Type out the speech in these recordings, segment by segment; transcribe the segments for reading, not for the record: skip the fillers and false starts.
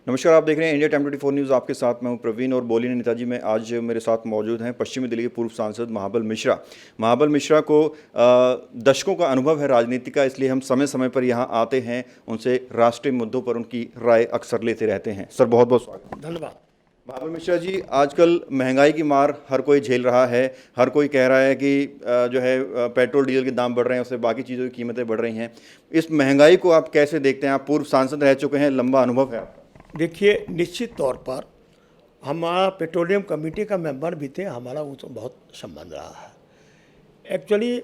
नमस्कार, आप देख रहे हैं इंडिया टाइम 24 न्यूज़। आपके साथ मैं हूं प्रवीण और बोली ने नेताजी में आज मेरे साथ मौजूद हैं पश्चिमी दिल्ली के पूर्व सांसद महाबल मिश्रा। महाबल मिश्रा को दशकों का अनुभव है राजनीति का, इसलिए हम समय समय पर यहां आते हैं, उनसे राष्ट्रीय मुद्दों पर उनकी राय अक्सर लेते रहते हैं। सर, बहुत बहुत स्वागत। धन्यवाद। महाबल मिश्रा जी, आजकल महंगाई की मार हर कोई झेल रहा है। हर कोई कह रहा है कि जो है पेट्रोल डीजल के दाम बढ़ रहे हैं, उससे बाकी चीज़ों की कीमतें बढ़ रही हैं। इस महंगाई को आप कैसे देखते हैं? आप पूर्व सांसद रह चुके हैं, लंबा अनुभव है आपका। देखिए, निश्चित तौर पर हमारा पेट्रोलियम कमेटी का मेंबर भी थे, हमारा उससे बहुत संबंध रहा है। एक्चुअली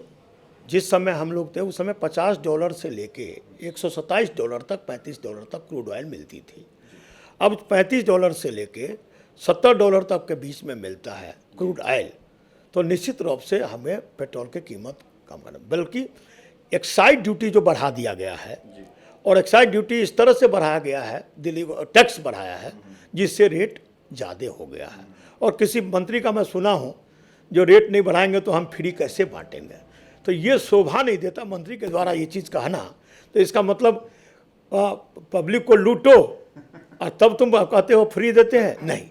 जिस समय हम लोग थे उस समय $50 से लेके $127 तक, $35 तक क्रूड ऑयल मिलती थी। अब $35 से लेके $70 तक के बीच में मिलता है क्रूड ऑयल। तो निश्चित रूप से हमें पेट्रोल की कीमत कम करना, बल्कि एक्साइज ड्यूटी जो बढ़ा दिया गया है, और एक्साइज ड्यूटी इस तरह से बढ़ाया गया है, दिल्ली टैक्स बढ़ाया है जिससे रेट ज़्यादा हो गया है। और किसी मंत्री का मैं सुना हूँ, जो रेट नहीं बढ़ाएंगे तो हम फ्री कैसे बांटेंगे। तो ये शोभा नहीं देता मंत्री के द्वारा ये चीज़ कहना। तो इसका मतलब पब्लिक को लूटो और तब तुम कहते हो फ्री देते हैं। नहीं,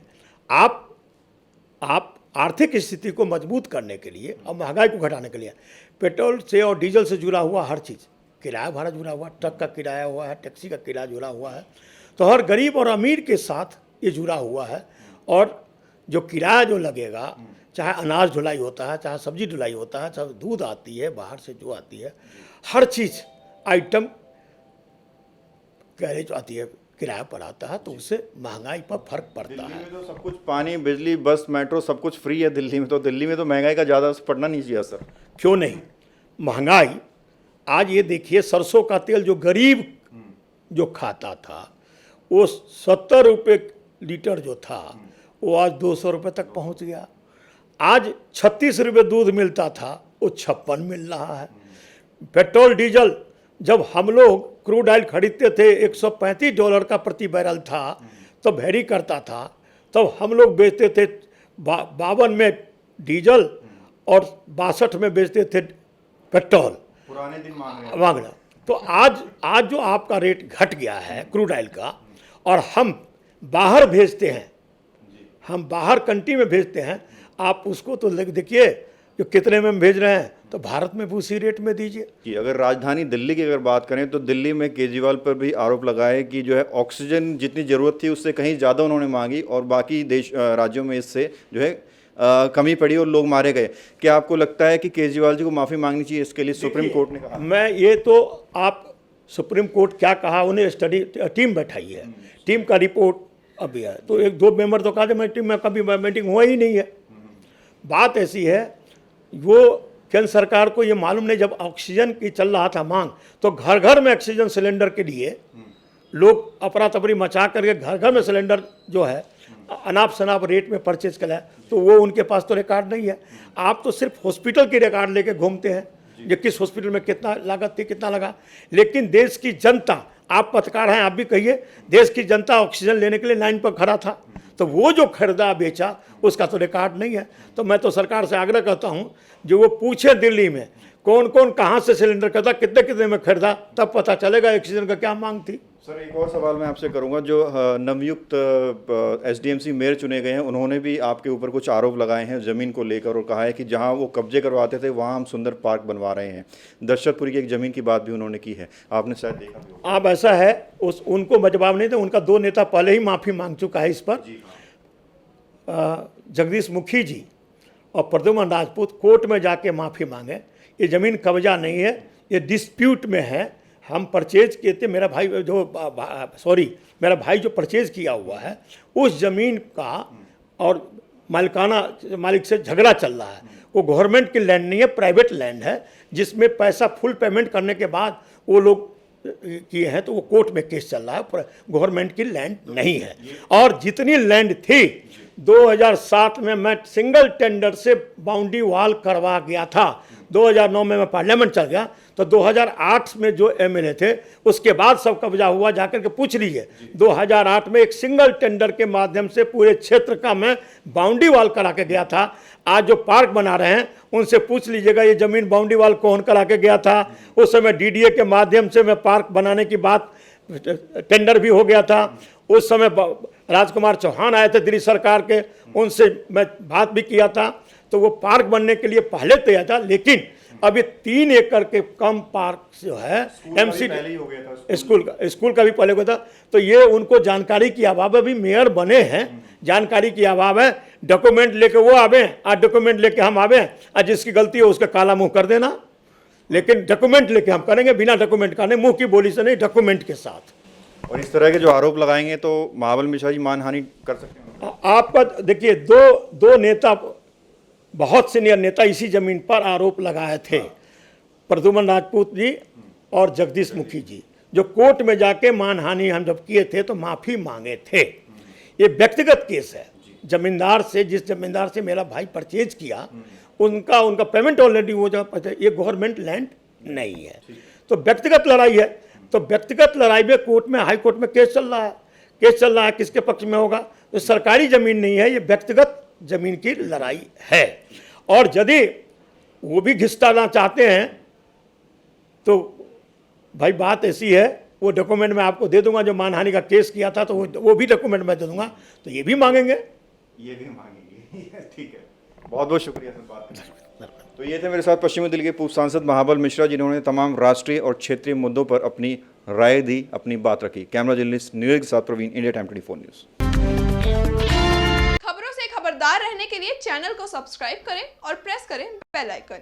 आप आर्थिक स्थिति को मजबूत करने के लिए और महंगाई को घटाने के लिए पेट्रोल से और डीजल से जुड़ा हुआ हर चीज़, किराया भाड़ा जुड़ा हुआ, ट्रक का किराया हुआ है, टैक्सी का किराया जुड़ा हुआ है, तो हर गरीब और अमीर के साथ ये जुड़ा हुआ है। और जो किराया जो लगेगा, चाहे अनाज ढुलाई होता है, चाहे सब्जी ढुलाई होता है, चाहे दूध आती है बाहर से जो आती है, हर चीज़ आइटम कैरेज आती है, किराया पर आता है, तो उससे महंगाई पर फर्क पड़ता है। दिल्ली में तो सब कुछ, पानी, बिजली, बस, मेट्रो, सब कुछ फ्री है दिल्ली में। तो दिल्ली में तो महंगाई का ज़्यादा पड़ना नहीं चाहिए सर। क्यों नहीं? महंगाई आज ये देखिए, सरसों का तेल जो गरीब जो खाता था वो 70 रुपये लीटर जो था वो आज 200 रुपये तक पहुंच गया। आज 36 रुपये दूध मिलता था, वो 56 मिल रहा है। पेट्रोल डीजल जब हम लोग क्रूड ऑयल खरीदते थे $135 का प्रति बैरल था, तब वेरी करता था, तब हम लोग बेचते थे 52 में डीजल और 62 में बेचते थे पेट्रोल। पुराने दिन मांगना। तो आज जो आपका रेट घट गया है क्रूड ऑयल का, और हम बाहर भेजते हैं, हम बाहर कंट्री में भेजते हैं, आप उसको तो देखिए जो कितने में भेज रहे हैं, तो भारत में भी उसी रेट में दीजिए। कि अगर राजधानी दिल्ली की अगर बात करें तो दिल्ली में केजरीवाल पर भी आरोप लगाए कि जो है ऑक्सीजन जितनी ज़रूरत थी उससे कहीं ज़्यादा उन्होंने मांगी, और बाकी राज्यों में इससे जो है कमी पड़ी और लोग मारे गए। क्या आपको लगता है कि केजरीवाल जी को माफ़ी मांगनी चाहिए? इसके लिए सुप्रीम कोर्ट ने कहा। मैं ये तो आप सुप्रीम कोर्ट क्या कहा, उन्हें स्टडी टीम बैठाई है, टीम का रिपोर्ट अभी है, तो 1-2 मेंबर तो कहा थे मैं टीम में कभी मीटिंग हुआ ही नहीं है। बात ऐसी है, वो केंद्र सरकार को ये मालूम नहीं, जब ऑक्सीजन की चल रहा था मांग, तो घर घर में ऑक्सीजन सिलेंडर के लिए लोग अफरा तफरी मचा करके घर घर में सिलेंडर जो है अनाप शनाप रेट में परचेज कराया, तो वो उनके पास तो रिकॉर्ड नहीं है। आप तो सिर्फ हॉस्पिटल की रिकॉर्ड लेके घूमते हैं, ये किस हॉस्पिटल में कितना लागत थी, कितना लगा। लेकिन देश की जनता, आप पत्रकार हैं, आप भी कहिए, देश की जनता ऑक्सीजन लेने के लिए लाइन पर खड़ा था, तो वो जो खरीदा बेचा उसका तो रिकॉर्ड नहीं है। तो मैं तो सरकार से आग्रह करता हूँ, जो वो पूछे दिल्ली में कौन कौन कहाँ से सिलेंडर खरीदा, कितने कितने में खरीदा, तब पता चलेगा ऑक्सीजन का क्या मांग थी। सर, एक और सवाल मैं आपसे करूंगा। जो नवनियुक्त एसडीएमसी मेयर चुने गए हैं, उन्होंने भी आपके ऊपर कुछ आरोप लगाए हैं ज़मीन को लेकर, और कहा है कि जहां वो कब्जे करवाते थे वहां हम सुंदर पार्क बनवा रहे हैं। दशरथपुरी की एक ज़मीन की बात भी उन्होंने की है, आपने शायद देखा भी होगा। अब ऐसा है, उनको जवाब नहीं था, उनका 2 नेता पहले ही माफ़ी मांग चुका है इस पर। जगदीश मुखी जी और प्रद्युम्न राजपूत कोर्ट में जाके माफ़ी मांगे। ये ज़मीन कब्जा नहीं है, ये डिस्प्यूट में है। हम परचेज किए थे, मेरा भाई मेरा भाई जो परचेज किया हुआ है उस ज़मीन का और मालिक से झगड़ा चल रहा है। वो गवर्नमेंट की लैंड नहीं है, प्राइवेट लैंड है, जिसमें पैसा फुल पेमेंट करने के बाद वो लोग किए हैं, तो वो कोर्ट में केस चल रहा है, गवर्नमेंट की लैंड नहीं है। और जितनी लैंड थी 2007 में मैं सिंगल टेंडर से बाउंड्री वॉल करवा गया था। 2009 में मैं पार्लियामेंट चल गया, तो 2008 में जो एमएलए थे उसके बाद सब कब्जा हुआ, जाकर के पूछ लीजिए। 2008 में एक सिंगल टेंडर के माध्यम से पूरे क्षेत्र का मैं बाउंड्री वॉल करा के गया था। आज जो पार्क बना रहे हैं उनसे पूछ लीजिएगा ये ज़मीन बाउंड्री वॉल कौन करा के गया था। उस समय डीडीए के माध्यम से मैं पार्क बनाने की बात, टेंडर भी हो गया था। उस समय राजकुमार चौहान आए थे दिल्ली सरकार के, उनसे मैं बात भी किया था, तो वो पार्क बनने के लिए पहले तैयार था, लेकिन अभी 3 एकड़ के कम पार्क जो है एमसीडी स्कूल का भी पहले को था, तो ये उनको जानकारी की अभाव है। अभी मेयर बने हैं, जानकारी की अभाव है। डॉक्यूमेंट लेके वो आवे, आज डॉक्यूमेंट लेके हम आवे, आज जिसकी गलती है उसका काला मुंह कर देना, लेकिन डॉक्यूमेंट लेके हम करेंगे, बिना डॉक्यूमेंट का नहीं, मुंह की बोली से नहीं, डॉक्यूमेंट के साथ। और इस तरह के जो आरोप लगाएंगे तो महाबल मिश्रा जी मानहानि कर सकते हैं। आपका देखिए, दो नेता, बहुत सीनियर नेता इसी जमीन पर आरोप लगाए थे, प्रद्युमन राजपूत जी और जगदीश मुखी जी, जो कोर्ट में जाके मानहानि हम जब किए थे तो माफी मांगे थे। ये व्यक्तिगत केस है, जमींदार से, जिस जमींदार से मेरा भाई परचेज किया उनका पेमेंट ऑलरेडी हो जा, ये गवर्नमेंट लैंड नहीं है, तो व्यक्तिगत लड़ाई है। तो व्यक्तिगत लड़ाई में कोर्ट में, हाई कोर्ट में केस चल रहा है, किसके पक्ष में होगा? तो सरकारी जमीन नहीं है, ये व्यक्तिगत जमीन की लड़ाई है। और यदि वो भी घिसटाना चाहते हैं तो भाई बात ऐसी है, वो डॉक्यूमेंट मैं आपको दे दूंगा, जो मानहानि का केस किया था तो वो भी डॉक्यूमेंट मैं दे दूंगा, तो ये भी मांगेंगे। ठीक है, बहुत बहुत शुक्रिया सर बात करने के लिए। तो ये थे मेरे साथ पश्चिमी दिल्ली के पूर्व सांसद महाबल मिश्रा, जिन्होंने तमाम राष्ट्रीय और क्षेत्रीय मुद्दों पर अपनी राय दी, अपनी बात रखी। कैमरा जर्नलिस्ट नीरज के साथ प्रवीण, इंडिया टाइम 24 न्यूज़। खबरों से खबरदार रहने के लिए चैनल को सब्सक्राइब करें और प्रेस करें बेल आइकन।